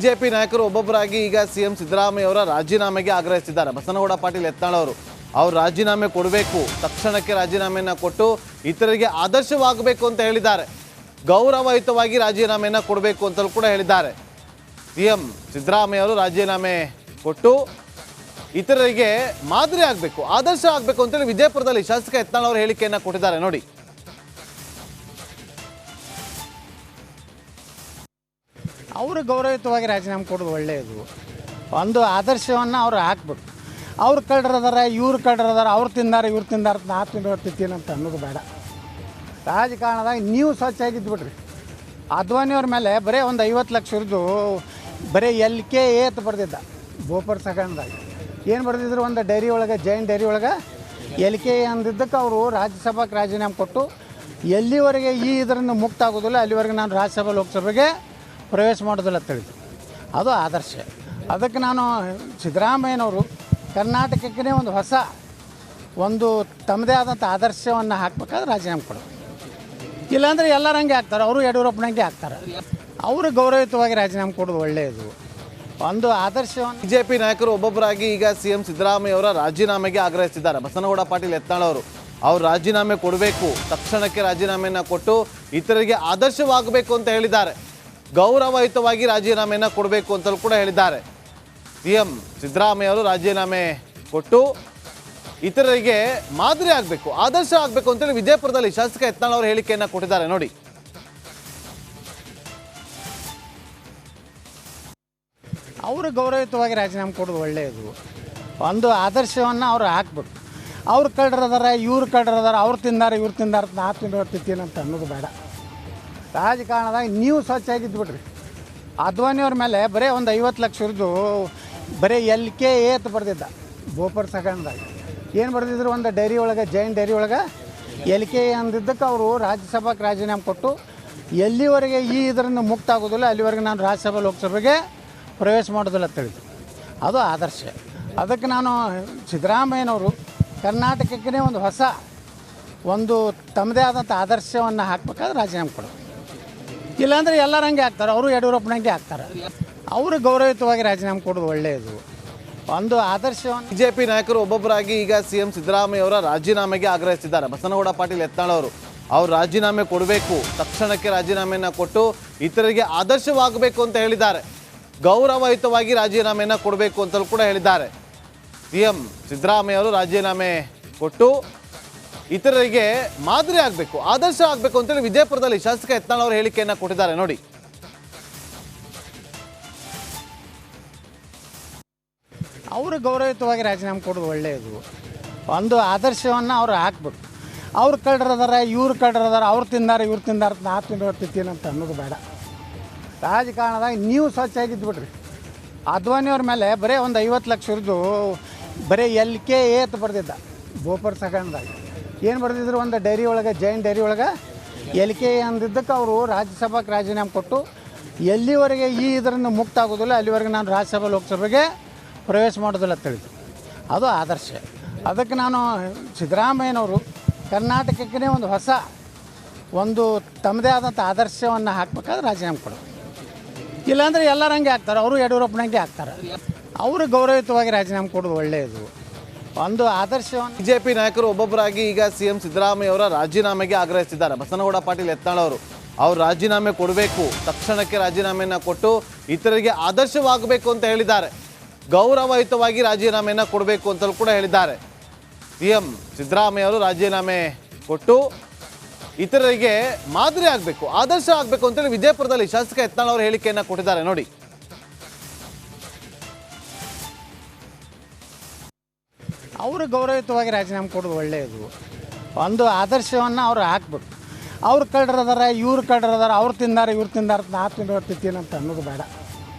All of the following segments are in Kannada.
ಬಿಜೆಪಿ ನಾಯಕರು ಒಬ್ಬೊಬ್ಬರಾಗಿ ಈಗ ಸಿಎಂ ಸಿದ್ದರಾಮಯ್ಯ ಅವರ ರಾಜೀನಾಮೆಗೆ ಆಗ್ರಹಿಸಿದ್ದಾರೆ. ಬಸನಗೌಡ ಪಾಟೀಲ್ ಯತ್ನಾಳ್ ಅವರು ರಾಜೀನಾಮೆ ಕೊಡಬೇಕು, ತಕ್ಷಣಕ್ಕೆ ರಾಜೀನಾಮೆಯನ್ನು ಕೊಟ್ಟು ಇತರರಿಗೆ ಆದರ್ಶವಾಗಬೇಕು ಅಂತ ಹೇಳಿದ್ದಾರೆ. ಗೌರವಯುತವಾಗಿ ರಾಜೀನಾಮೆಯನ್ನು ಕೊಡಬೇಕು ಅಂತಲೂ ಕೂಡ ಹೇಳಿದ್ದಾರೆ. ಸಿಎಂ ಸಿದ್ದರಾಮಯ್ಯ ಅವರು ರಾಜೀನಾಮೆ ಕೊಟ್ಟು ಇತರರಿಗೆ ಮಾದರಿ ಆಗಬೇಕು, ಆದರ್ಶ ಆಗಬೇಕು ಅಂತೇಳಿ ವಿಜಯಪುರದಲ್ಲಿ ಶಾಸಕ ಯತ್ನಾಳ್ ಅವರು ಹೇಳಿಕೆಯನ್ನು ಕೊಟ್ಟಿದ್ದಾರೆ. ನೋಡಿ, ಅವರು ಗೌರವಯುತವಾಗಿ ರಾಜೀನಾಮೆ ಕೊಡೋದು ಒಳ್ಳೆಯದು. ಒಂದು ಆದರ್ಶವನ್ನು ಅವ್ರು ಹಾಕ್ಬೇಕು. ಅವ್ರು ಕಳ್ಳರದಾರ, ಇವ್ರು ಕಳ್ಳರದಾರ, ಅವ್ರು ತಿಂದಾರ, ಇವ್ರು ತಿಂದಾರ, ನಾ ತಿಂತೀನಿ ಅಂತ ಅನ್ನೋದು ಬೇಡ. ರಾಜಕಾರಣದಾಗ ನೀವು ಸ್ವಚ್ಛಾಗಿದ್ದು ಬಿಡ್ರಿ. ಅದ್ವಾನಿಯವ್ರ ಮೇಲೆ ಬರೀ ಒಂದು 50 ಲಕ್ಷ ಇರ್ದು ಬರೀ LKA ಅಂತ ಬರ್ದಿದ್ದ ಬೋಪರ್ ಸಗಣದಾಗ. ಏನು ಬರ್ದಿದ್ರು, ಒಂದು ಡೈರಿ ಒಳಗೆ, ಜೈನ್ ಡೈರಿ ಒಳಗೆ LKA ಅಂದಿದ್ದಕ್ಕೆ ಅವರು ರಾಜ್ಯಸಭಾಕ್ಕೆ ರಾಜೀನಾಮೆ ಕೊಟ್ಟು ಎಲ್ಲಿವರೆಗೆ ಇದರಿಂದ ಮುಕ್ತ ಆಗೋದಿಲ್ಲ ಅಲ್ಲಿವರೆಗೆ ನಾನು ರಾಜ್ಯಸಭೆ ಲೋಕಸಭೆಗೆ ಪ್ರವೇಶ ಮಾಡೋದಿಲ್ಲ ಅಂತ ಹೇಳಿದ್ರು. ಅದು ಆದರ್ಶ. ಅದಕ್ಕೆ ನಾನು ಸಿದ್ದರಾಮಯ್ಯನವರು ಕರ್ನಾಟಕಕ್ಕೆ ಒಂದು ತಮ್ಮದೇ ಆದಂಥ ಆದರ್ಶವನ್ನು ಹಾಕಬೇಕಾದ್ರೆ ರಾಜೀನಾಮೆ ಕೊಡೋದು. ಇಲ್ಲಾಂದರೆ ಎಲ್ಲರೂ ಹಂಗೆ ಆಗ್ತಾರೆ, ಅವರು ಯಡಿಯೂರಪ್ಪನಂಗೆ ಆಗ್ತಾರೆ. ಅವರು ಗೌರವಯುತವಾಗಿ ರಾಜೀನಾಮೆ ಕೊಡೋದು ಒಳ್ಳೆಯದು. ಒಂದು ಆದರ್ಶವನ್ನು ಬಿಜೆಪಿ ನಾಯಕರು ಒಬ್ಬೊಬ್ಬರಾಗಿ ಈಗ ಸಿಎಂ ಸಿದ್ದರಾಮಯ್ಯ ಅವರ ರಾಜೀನಾಮೆಗೆ ಆಗ್ರಹಿಸಿದ್ದಾರೆ. ಬಸನಗೌಡ ಪಾಟೀಲ್ ಯತ್ನಾಳ್ ಅವರು ರಾಜೀನಾಮೆ ಕೊಡಬೇಕು, ತಕ್ಷಣಕ್ಕೆ ರಾಜೀನಾಮೆಯನ್ನು ಕೊಟ್ಟು ಇತರರಿಗೆ ಆದರ್ಶವಾಗಬೇಕು ಅಂತ ಹೇಳಿದ್ದಾರೆ. ಗೌರವಯುತವಾಗಿ ರಾಜೀನಾಮೆಯನ್ನು ಕೊಡಬೇಕು ಅಂತಲೂ ಕೂಡ ಹೇಳಿದ್ದಾರೆ. ಸಿಎಂ ಸಿದ್ದರಾಮಯ್ಯ ಅವರು ರಾಜೀನಾಮೆ ಕೊಟ್ಟು ಇತರರಿಗೆ ಮಾದರಿ ಆಗಬೇಕು, ಆದರ್ಶ ಆಗಬೇಕು ಅಂತೇಳಿ ವಿಜಯಪುರದಲ್ಲಿ ಶಾಸಕ ಯತ್ನಾಳ್ ಅವರು ಹೇಳಿಕೆಯನ್ನು ಕೊಟ್ಟಿದ್ದಾರೆ. ನೋಡಿ, ಅವರು ಗೌರವಯುತವಾಗಿ ರಾಜೀನಾಮೆ ಕೊಡೋದು ಒಳ್ಳೆಯದು. ಒಂದು ಆದರ್ಶವನ್ನು ಅವ್ರು ಹಾಕ್ಬೇಕು. ಅವ್ರು ಕಳ್ಳರದಾರ, ಇವ್ರು ಕಳ್ಳರದಾರ, ಅವ್ರು ತಿಂದಾರ, ಇವ್ರು ತಿಂದಾರ, ನಾ ತಿಂತೀನಿ ಅಂತ ಅನ್ನೋದು ಬೇಡ. ರಾಜಕಾರಣದಾಗ ನೀವು ಸ್ವಚ್ಛಾಗಿದ್ದು ಬಿಡ್ರಿ. ಅದ್ವಾನಿಯವ್ರ ಮೇಲೆ ಬರೀ ಒಂದು 50 ಲಕ್ಷ ಇರ್ದು ಬರೀ LKA ಅಂತ ಬರ್ದಿದ್ದ ಬೋಪರ್ ಸಗಣದಾಗ. ಏನು ಬರ್ದಿದ್ರು, ಒಂದು ಡೈರಿ ಒಳಗೆ, ಜೈನ್ ಡೈರಿ ಒಳಗೆ LKA ಅಂದಿದ್ದಕ್ಕೆ ಅವರು ರಾಜ್ಯಸಭಾಕ್ಕೆ ರಾಜೀನಾಮೆ ಕೊಟ್ಟು ಎಲ್ಲಿವರೆಗೆ ಇದರಿಂದ ಮುಕ್ತ ಆಗೋದಿಲ್ಲ ಅಲ್ಲಿವರೆಗೆ ನಾನು ರಾಜ್ಯಸಭೆ ಲೋಕಸಭೆಗೆ ಪ್ರವೇಶ ಮಾಡೋದಿಲ್ಲ ಅಂತ ಹೇಳಿದ್ರು. ಅದು ಆದರ್ಶ. ಅದಕ್ಕೆ ನಾನು ಸಿದ್ದರಾಮಯ್ಯನವರು ಕರ್ನಾಟಕಕ್ಕೆ ಒಂದು ತಮ್ಮದೇ ಆದಂಥ ಆದರ್ಶವನ್ನು ಹಾಕಬೇಕಾದ್ರೆ ರಾಜೀನಾಮೆ ಕೊಡೋದು. ಇಲ್ಲಾಂದರೆ ಎಲ್ಲರೂ ಹಂಗೆ ಆಗ್ತಾರೆ, ಅವರು ಯಡಿಯೂರಪ್ಪನಂಗೆ ಆಗ್ತಾರೆ. ಅವರು ಗೌರವಯುತವಾಗಿ ರಾಜೀನಾಮೆ ಕೊಡೋದು ಒಳ್ಳೆಯದು. ಒಂದು ಆದರ್ಶವನ್ನು ಬಿಜೆಪಿ ನಾಯಕರು ಒಬ್ಬೊಬ್ಬರಾಗಿ ಈಗ ಸಿಎಂ ಸಿದ್ದರಾಮಯ್ಯ ಅವರ ರಾಜೀನಾಮೆಗೆ ಆಗ್ರಹಿಸಿದ್ದಾರೆ. ಬಸನಗೌಡ ಪಾಟೀಲ್ ಯತ್ನಾಳ್ ಅವರು ರಾಜೀನಾಮೆ ಕೊಡಬೇಕು, ತಕ್ಷಣಕ್ಕೆ ರಾಜೀನಾಮೆಯನ್ನು ಕೊಟ್ಟು ಇತರರಿಗೆ ಆದರ್ಶವಾಗಬೇಕು ಅಂತ ಹೇಳಿದ್ದಾರೆ. ಗೌರವಯುತವಾಗಿ ರಾಜೀನಾಮೆಯನ್ನು ಕೊಡಬೇಕು ಅಂತಲೂ ಕೂಡ ಹೇಳಿದ್ದಾರೆ. ಸಿಎಂ ಸಿದ್ದರಾಮಯ್ಯ ಅವರು ರಾಜೀನಾಮೆ ಕೊಟ್ಟು ಇತರರಿಗೆ ಮಾದರಿ ಆಗಬೇಕು, ಆದರ್ಶ ಆಗಬೇಕು ಅಂತೇಳಿ ವಿಜಯಪುರದಲ್ಲಿ ಶಾಸಕ ಯತ್ನಾಳ್ ಅವರು ಹೇಳಿಕೆಯನ್ನು ಕೊಟ್ಟಿದ್ದಾರೆ. ನೋಡಿ, ಅವರು ಗೌರವಯುತವಾಗಿ ರಾಜೀನಾಮೆ ಕೊಡೋದು ಒಳ್ಳೆಯದು. ಒಂದು ಆದರ್ಶವನ್ನು ಅವ್ರು ಹಾಕ್ಬೇಕು. ಅವ್ರು ಕಳ್ಳರದಾರ, ಇವ್ರು ಕಳ್ಳರದಾರ, ಅವ್ರು ತಿಂದಾರ, ಇವ್ರು ತಿಂದಾರ, ನಾ ತಿಂತೀನಿ ಅಂತ ಅನ್ನೋದು ಬೇಡ. ರಾಜಕಾರಣದಾಗ ನೀವು ಸ್ವಚ್ಛಾಗಿದ್ದು ಬಿಡ್ರಿ. ಅದ್ವಾನಿಯವ್ರ ಮೇಲೆ ಬರೀ ಒಂದು 50 ಲಕ್ಷ ಇರ್ದು ಬರೀ LKA ಅಂತ ಬರ್ದಿದ್ದ ಬೋಪರ್ ಸಗಣದಾಗ. ಏನು ಬರ್ದಿದ್ರು, ಒಂದು ಡೈರಿ ಒಳಗೆ, ಜೈನ್ ಡೈರಿ ಒಳಗೆ LKA ಅಂದಿದ್ದಕ್ಕೆ ಅವರು ರಾಜ್ಯಸಭಾಕ್ಕೆ ರಾಜೀನಾಮೆ ಕೊಟ್ಟು ಎಲ್ಲಿವರೆಗೆ ಇದರಿಂದ ಮುಕ್ತ ಆಗೋದಿಲ್ಲ ಅಲ್ಲಿವರೆಗೆ ನಾನು ರಾಜ್ಯಸಭೆ ಲೋಕಸಭೆಗೆ ಪ್ರವೇಶ ಮಾಡೋದಿಲ್ಲ ಅಂತ ಹೇಳಿದ್ರು. ಅದು ಆದರ್ಶ. ಅದಕ್ಕೆ ನಾನು ಸಿದ್ದರಾಮಯ್ಯನವರು ಕರ್ನಾಟಕಕ್ಕೆ ಒಂದು ತಮ್ಮದೇ ಆದಂಥ ಆದರ್ಶವನ್ನು ಹಾಕಬೇಕಾದ್ರೆ ರಾಜೀನಾಮೆ ಕೊಡೋದು. ಇಲ್ಲಾಂದರೆ ಎಲ್ಲರೂ ಹಂಗೆ ಆಗ್ತಾರೆ, ಅವರು ಯಡಿಯೂರಪ್ಪನಂಗೆ ಆಗ್ತಾರೆ. ಅವರು ಗೌರವಯುತವಾಗಿ ರಾಜೀನಾಮೆ ಕೊಡೋದು ಒಳ್ಳೆಯದು. ಒಂದು ಆದರ್ಶವನ್ನು ಬಿಜೆಪಿ ನಾಯಕರು ಒಬ್ಬೊಬ್ಬರಾಗಿ ಈಗ ಸಿಎಂ ಸಿದ್ದರಾಮಯ್ಯ ಅವರ ರಾಜೀನಾಮೆಗೆ ಆಗ್ರಹಿಸಿದ್ದಾರೆ. ಬಸನಗೌಡ ಪಾಟೀಲ್ ಯತ್ನಾಳ್ ಅವರು ರಾಜೀನಾಮೆ ಕೊಡಬೇಕು, ತಕ್ಷಣಕ್ಕೆ ರಾಜೀನಾಮೆಯನ್ನು ಕೊಟ್ಟು ಇತರರಿಗೆ ಆದರ್ಶವಾಗಬೇಕು ಅಂತ ಹೇಳಿದ್ದಾರೆ. ಗೌರವಯುತವಾಗಿ ರಾಜೀನಾಮೆಯನ್ನು ಕೊಡಬೇಕು ಅಂತಲೂ ಕೂಡ ಹೇಳಿದ್ದಾರೆ. ಸಿಎಂ ಸಿದ್ದರಾಮಯ್ಯ ಅವರು ರಾಜೀನಾಮೆ ಕೊಟ್ಟು ಇತರರಿಗೆ ಮಾದರಿ ಆಗಬೇಕು, ಆದರ್ಶ ಆಗಬೇಕು ಅಂತೇಳಿ ವಿಜಯಪುರದಲ್ಲಿ ಶಾಸಕ ಯತ್ನಾಳ್ ಅವರು ಹೇಳಿಕೆಯನ್ನು ಕೊಟ್ಟಿದ್ದಾರೆ. ನೋಡಿ, ಅವರು ಗೌರವಯುತವಾಗಿ ರಾಜೀನಾಮೆ ಕೊಡೋದು ಒಳ್ಳೆಯದು. ಒಂದು ಆದರ್ಶವನ್ನು ಅವ್ರು ಹಾಕ್ಬೇಕು. ಅವ್ರು ಕಳ್ಳರದಾರ, ಇವ್ರು ಕಳ್ಳರದಾರ, ಅವ್ರು ತಿಂದಾರ, ಇವ್ರು ತಿಂದಾರ, ನಾ ತಿಂತೀನಿ ಅಂತ ಅನ್ನೋದು ಬೇಡ.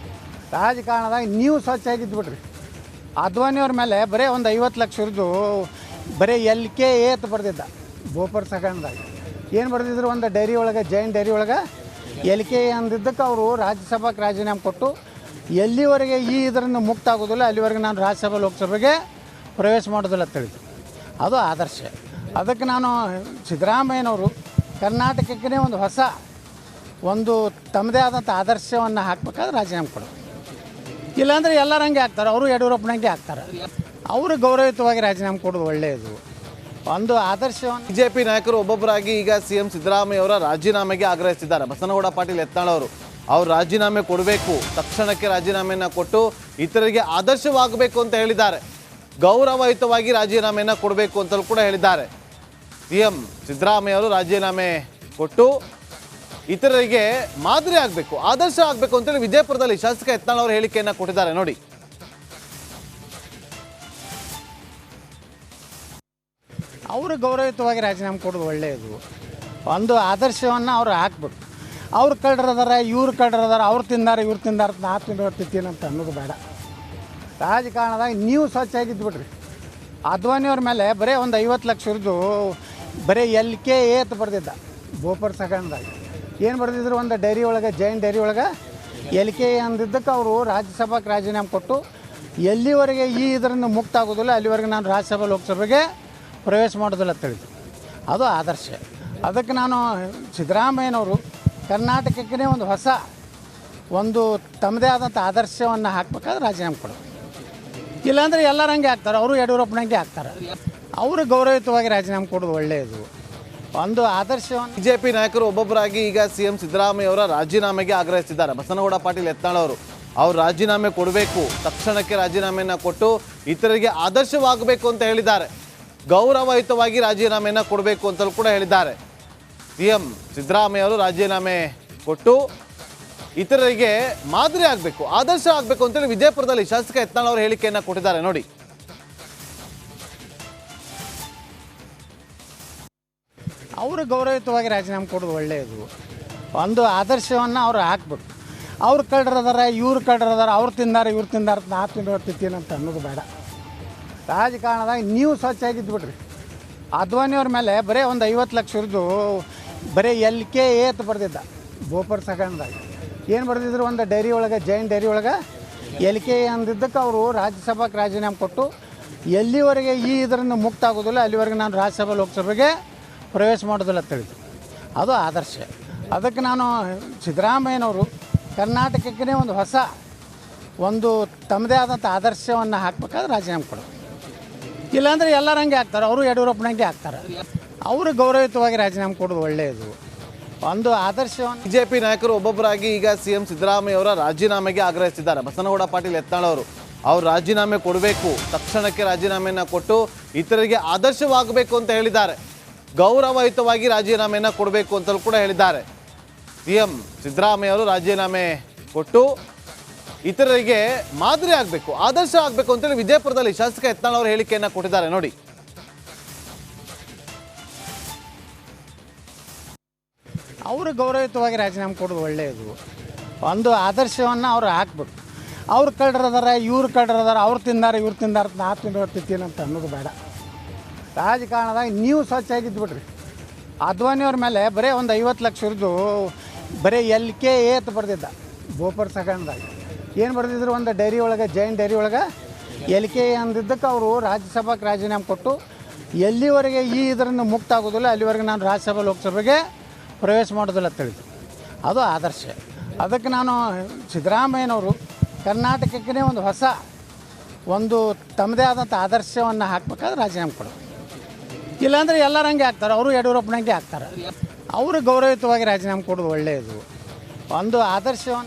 ರಾಜಕಾರಣದಾಗ ನೀವು ಸ್ವಚ್ಛಾಗಿದ್ದು ಬಿಡ್ರಿ. ಅದ್ವಾನಿಯವ್ರ ಮೇಲೆ ಬರೀ ಒಂದು 50 ಲಕ್ಷ ಇರ್ದು ಬರೀ LKA ಅಂತ ಬರ್ದಿದ್ದ ಬೋಪರ್ ಸಗಣದಾಗ. ಏನು ಬರ್ದಿದ್ರು, ಒಂದು ಡೈರಿ ಒಳಗೆ, ಜೈನ್ ಡೈರಿ ಒಳಗೆ LKA ಅಂದಿದ್ದಕ್ಕೆ ಅವರು ರಾಜ್ಯಸಭಾಕ್ಕೆ ರಾಜೀನಾಮೆ ಕೊಟ್ಟು ಎಲ್ಲಿವರೆಗೆ ಇದರಿಂದ ಮುಕ್ತ ಆಗೋದಿಲ್ಲ ಅಲ್ಲಿವರೆಗೆ ನಾನು ರಾಜ್ಯಸಭೆ ಲೋಕಸಭೆಗೆ ಪ್ರವೇಶ ಮಾಡೋದಿಲ್ಲ ಅಂತ ಹೇಳಿದ್ರು. ಅದು ಆದರ್ಶ. ಅದಕ್ಕೆ ನಾನು ಸಿದ್ದರಾಮಯ್ಯನವರು ಕರ್ನಾಟಕಕ್ಕೆ ಒಂದು ತಮ್ಮದೇ ಆದಂಥ ಆದರ್ಶವನ್ನು ಹಾಕಬೇಕಾದ್ರೆ ರಾಜೀನಾಮೆ ಕೊಡೋದು. ಇಲ್ಲಾಂದರೆ ಎಲ್ಲರಂಗೆ ಆಗ್ತಾರೆ, ಅವರು ಯಡಿಯೂರಪ್ಪನಂಗೆ ಆಗ್ತಾರೆ. ಅವರು ಗೌರವಯುತವಾಗಿ ರಾಜೀನಾಮೆ ಕೊಡೋದು ಒಳ್ಳೆಯದು. ಒಂದು ಆದರ್ಶವನ್ನು ಬಿಜೆಪಿ ನಾಯಕರು ಒಬ್ಬೊಬ್ಬರಾಗಿ ಈಗ ಸಿಎಂ ಸಿದ್ದರಾಮಯ್ಯ ಅವರ ರಾಜೀನಾಮೆಗೆ ಆಗ್ರಹಿಸಿದ್ದಾರೆ. ಬಸನಗೌಡ ಪಾಟೀಲ್ ಯತ್ನಾಳ್ ಅವರು ರಾಜೀನಾಮೆ ಕೊಡಬೇಕು, ತಕ್ಷಣಕ್ಕೆ ರಾಜೀನಾಮೆಯನ್ನು ಕೊಟ್ಟು ಇತರರಿಗೆ ಆದರ್ಶವಾಗಬೇಕು ಅಂತ ಹೇಳಿದ್ದಾರೆ. ಗೌರವಯುತವಾಗಿ ರಾಜೀನಾಮೆಯನ್ನು ಕೊಡಬೇಕು ಅಂತಲೂ ಕೂಡ ಹೇಳಿದ್ದಾರೆ. ಸಿಎಂ ಸಿದ್ದರಾಮಯ್ಯ ಅವರು ರಾಜೀನಾಮೆ ಕೊಟ್ಟು ಇತರರಿಗೆ ಮಾದರಿ ಆಗಬೇಕು, ಆದರ್ಶ ಆಗಬೇಕು ಅಂತೇಳಿ ವಿಜಯಪುರದಲ್ಲಿ ಶಾಸಕ ಯತ್ನಾಳ್ ಅವರು ಹೇಳಿಕೆಯನ್ನು ಕೊಟ್ಟಿದ್ದಾರೆ. ನೋಡಿ, ಅವರು ಗೌರವಯುತವಾಗಿ ರಾಜೀನಾಮೆ ಕೊಡೋದು ಒಳ್ಳೆಯದು. ಒಂದು ಆದರ್ಶವನ್ನು ಅವ್ರು ಹಾಕ್ಬೇಕು. ಅವ್ರು ಕಳ್ಳರದಾರ, ಇವ್ರು ಕಳ್ಳರದಾರ, ಅವ್ರು ತಿಂದಾರ, ಇವ್ರು ತಿಂದಾರ, ನಾ ತಿಂತೀನಿ ಅಂತ ಅನ್ನೋದು ಬೇಡ. ರಾಜಕಾರಣದಾಗ ನೀವು ಸ್ವಚ್ಛಾಗಿದ್ದು ಬಿಡ್ರಿ. ಅದ್ವಾನಿಯವ್ರ ಮೇಲೆ ಬರೀ ಒಂದು 50 ಲಕ್ಷ ಇರ್ದು ಬರೀ LKA ಅಂತ ಬರೆದಿದ್ದ ಬೋಪರ್ ಸಗಣದಾಗ. ಏನು ಬರೆದಿದ್ರು, ಒಂದು ಡೈರಿ ಒಳಗೆ, ಜೈನ್ ಡೈರಿ ಒಳಗೆ LKA ಅಂದಿದ್ದಕ್ಕೆ ಅವರು ರಾಜ್ಯಸಭಾಕ್ಕೆ ರಾಜೀನಾಮೆ ಕೊಟ್ಟು ಎಲ್ಲಿವರೆಗೆ ಇದರಿಂದ ಮುಕ್ತ ಆಗೋದಿಲ್ಲ ಅಲ್ಲಿವರೆಗೆ ನಾನು ರಾಜ್ಯಸಭೆ ಲೋಕಸಭೆಗೆ ಪ್ರವೇಶ ಮಾಡೋದಿಲ್ಲ ಅಂತ ಹೇಳಿದ್ರು. ಅದು ಆದರ್ಶ. ಅದಕ್ಕೆ ನಾನು ಸಿದ್ದರಾಮಯ್ಯನವರು ಕರ್ನಾಟಕಕ್ಕೆ ಒಂದು ತಮ್ಮದೇ ಆದಂಥ ಆದರ್ಶವನ್ನು ಹಾಕಬೇಕಾದ್ರೆ ರಾಜೀನಾಮೆ ಕೊಡೋದು. ಇಲ್ಲಾಂದರೆ ಎಲ್ಲರಂಗೆ ಆಗ್ತಾರೆ, ಅವರು ಯಡಿಯೂರಪ್ಪನಂಗೆ ಆಗ್ತಾರೆ. ಅವರು ಗೌರವಯುತವಾಗಿ ರಾಜೀನಾಮೆ ಕೊಡೋದು ಒಳ್ಳೆಯದು. ಒಂದು ಆದರ್ಶವನ್ನು ಬಿಜೆಪಿ ನಾಯಕರು ಒಬ್ಬೊಬ್ಬರಾಗಿ ಈಗ ಸಿಎಂ ಸಿದ್ದರಾಮಯ್ಯ ಅವರ ರಾಜೀನಾಮೆಗೆ ಆಗ್ರಹಿಸಿದ್ದಾರೆ. ಬಸನಗೌಡ ಪಾಟೀಲ್ ಯತ್ನಾಳ್ ಅವರು ರಾಜೀನಾಮೆ ಕೊಡಬೇಕು, ತಕ್ಷಣಕ್ಕೆ ರಾಜೀನಾಮೆಯನ್ನು ಕೊಟ್ಟು ಇತರರಿಗೆ ಆದರ್ಶವಾಗಬೇಕು ಅಂತ ಹೇಳಿದ್ದಾರೆ. ಗೌರವಯುತವಾಗಿ ರಾಜೀನಾಮೆಯನ್ನು ಕೊಡಬೇಕು ಅಂತಲೂ ಕೂಡ ಹೇಳಿದ್ದಾರೆ. ಸಿಎಂ ಸಿದ್ದರಾಮಯ್ಯ ಅವರು ರಾಜೀನಾಮೆ ಕೊಟ್ಟು ಇತರರಿಗೆ ಮಾದರಿ ಆಗಬೇಕು, ಆದರ್ಶ ಆಗಬೇಕು ಅಂತೇಳಿ ವಿಜಯಪುರದಲ್ಲಿ ಶಾಸಕ ಯತ್ನಾಳ್ ಅವರು ಹೇಳಿಕೆಯನ್ನು ಕೊಟ್ಟಿದ್ದಾರೆ. ನೋಡಿ, ಅವರು ಗೌರವಯುತವಾಗಿ ರಾಜೀನಾಮೆ ಕೊಡೋದು ಒಳ್ಳೆಯದು. ಒಂದು ಆದರ್ಶವನ್ನು ಅವ್ರು ಹಾಕ್ಬೇಕು. ಅವ್ರು ಕಳ್ಳರದಾರ, ಇವ್ರು ಕಳ್ಳರದಾರ, ಅವ್ರು ತಿಂದಾರ, ಇವ್ರು ತಿಂದಾರ, ನಾ ತಿಂತೀನಿ ಅಂತ ಅನ್ನೋದು ಬೇಡ. ರಾಜಕಾರಣದಾಗ ನೀವು ಸ್ವಚ್ಛಾಗಿದ್ದು ಬಿಡ್ರಿ. ಅದ್ವಾನಿಯವ್ರ ಮೇಲೆ ಬರೀ ಒಂದು 50 ಲಕ್ಷ ಇರ್ದು ಬರೀ LKA ಅಂತ ಬರೆದಿದ್ದ ಬೋಪರ್ ಸಗಣದಾಗ. ಏನು ಬರೆದಿದ್ರು, ಒಂದು ಡೈರಿ ಒಳಗೆ, ಜೈನ್ ಡೈರಿ ಒಳಗೆ LKA ಅಂದಿದ್ದಕ್ಕೆ ಅವರು ರಾಜ್ಯಸಭಾಕ್ಕೆ ರಾಜೀನಾಮೆ ಕೊಟ್ಟು ಎಲ್ಲಿವರೆಗೆ ಇದರಿಂದ ಮುಕ್ತ ಆಗೋದಿಲ್ಲ ಅಲ್ಲಿವರೆಗೆ ನಾನು ರಾಜ್ಯಸಭೆ ಲೋಕಸಭೆಗೆ ಪ್ರವೇಶ ಮಾಡೋದಿಲ್ಲ ಅಂತ ಹೇಳಿದ್ರು. ಅದು ಆದರ್ಶ. ಅದಕ್ಕೆ ನಾನು ಸಿದ್ದರಾಮಯ್ಯನವರು ಕರ್ನಾಟಕಕ್ಕೆ ಒಂದು ತಮ್ಮದೇ ಆದಂಥ ಆದರ್ಶವನ್ನು ಹಾಕಬೇಕಾದ್ರೆ ರಾಜೀನಾಮೆ ಕೊಡೋದು. ಇಲ್ಲಾಂದರೆ ಎಲ್ಲರಂಗೆ ಆಗ್ತಾರೆ, ಅವರು ಯಡಿಯೂರಪ್ಪನಂಗೆ ಆಗ್ತಾರೆ. ಅವರು ಗೌರವಯುತವಾಗಿ ರಾಜೀನಾಮೆ ಕೊಡೋದು ಒಳ್ಳೆಯದು. ಒಂದು ಆದರ್ಶವನ್ನು ಬಿಜೆಪಿ ನಾಯಕರು ಒಬ್ಬೊಬ್ಬರಾಗಿ ಈಗ ಸಿಎಂ ಸಿದ್ದರಾಮಯ್ಯ ಅವರ ರಾಜೀನಾಮೆಗೆ ಆಗ್ರಹಿಸಿದ್ದಾರೆ. ಬಸನಗೌಡ ಪಾಟೀಲ್ ಯತ್ನಾಳ್ ಅವರು ರಾಜೀನಾಮೆ ಕೊಡಬೇಕು, ತಕ್ಷಣಕ್ಕೆ ರಾಜೀನಾಮೆಯನ್ನು ಕೊಟ್ಟು ಇತರರಿಗೆ ಆದರ್ಶವಾಗಬೇಕು ಅಂತ ಹೇಳಿದ್ದಾರೆ. ಗೌರವಯುತವಾಗಿ ರಾಜೀನಾಮೆಯನ್ನು ಕೊಡಬೇಕು ಅಂತಲೂ ಕೂಡ ಹೇಳಿದ್ದಾರೆ. ಸಿಎಂ ಸಿದ್ದರಾಮಯ್ಯ ಅವರು ರಾಜೀನಾಮೆ ಕೊಟ್ಟು ಇತರರಿಗೆ ಮಾದರಿ ಆಗಬೇಕು, ಆದರ್ಶ ಆಗಬೇಕು ಅಂತೇಳಿ ವಿಜಯಪುರದಲ್ಲಿ ಶಾಸಕ ಯತ್ನಾಳ್ ಅವರು ಹೇಳಿಕೆಯನ್ನು ಕೊಟ್ಟಿದ್ದಾರೆ. ನೋಡಿ, ಅವರು ಗೌರವಯುತವಾಗಿ ರಾಜೀನಾಮೆ ಕೊಡೋದು ಒಳ್ಳೆಯದು. ಒಂದು ಆದರ್ಶವನ್ನು ಅವ್ರು ಹಾಕ್ಬೇಕು. ಅವ್ರು ಕಳ್ಳರದಾರ, ಇವ್ರು ಕಳ್ಳರದಾರ, ಅವ್ರು ತಿಂದಾರ, ಇವ್ರು ತಿಂದಾರ, ನಾ ತಿಂತೀನಿ ಅಂತ ಅನ್ನೋದು ಬೇಡ. ರಾಜಕಾರಣದಾಗ ನೀವು ಸ್ವಚ್ಛಾಗಿದ್ದು ಬಿಡ್ರಿ. ಅದ್ವಾನಿಯವ್ರ ಮೇಲೆ ಬರೀ ಒಂದು 50 ಲಕ್ಷ ಇರ್ದು ಬರೀ LKA ಅಂತ ಬರೆದಿದ್ದ ಬೋಪರ್ ಸಗಣದಾಗ. ಏನು ಬರೆದಿದ್ರು, ಒಂದು ಡೈರಿ ಒಳಗೆ, ಜೈನ್ ಡೈರಿ ಒಳಗೆ LKA ಅಂದಿದ್ದಕ್ಕೆ ಅವರು ರಾಜ್ಯಸಭಾಕ್ಕೆ ರಾಜೀನಾಮೆ ಕೊಟ್ಟು ಎಲ್ಲಿವರೆಗೆ ಇದರಿಂದ ಮುಕ್ತ ಆಗೋದಿಲ್ಲ ಅಲ್ಲಿವರೆಗೆ ನಾನು ರಾಜ್ಯಸಭೆ ಲೋಕಸಭೆಗೆ ಪ್ರವೇಶ ಮಾಡೋದಿಲ್ಲ ಅಂತ ಹೇಳಿದ್ರು. ಅದು ಆದರ್ಶ. ಅದಕ್ಕೆ ನಾನು ಸಿದ್ದರಾಮಯ್ಯನವರು ಕರ್ನಾಟಕಕ್ಕೆ ಒಂದು ತಮ್ಮದೇ ಆದಂಥ ಆದರ್ಶವನ್ನು ಹಾಕಬೇಕಾದ್ರೆ ರಾಜೀನಾಮೆ ಕೊಡೋದು. ಇಲ್ಲಾಂದರೆ ಎಲ್ಲರಂಗೆ ಆಗ್ತಾರೆ, ಅವರು ಯಡಿಯೂರಪ್ಪನಂಗೆ ಆಗ್ತಾರೆ. ಅವರು ಗೌರವಯುತವಾಗಿ ರಾಜೀನಾಮೆ ಕೊಡೋದು ಒಳ್ಳೆಯದು. ಒಂದು ಆದರ್ಶವನ್ನು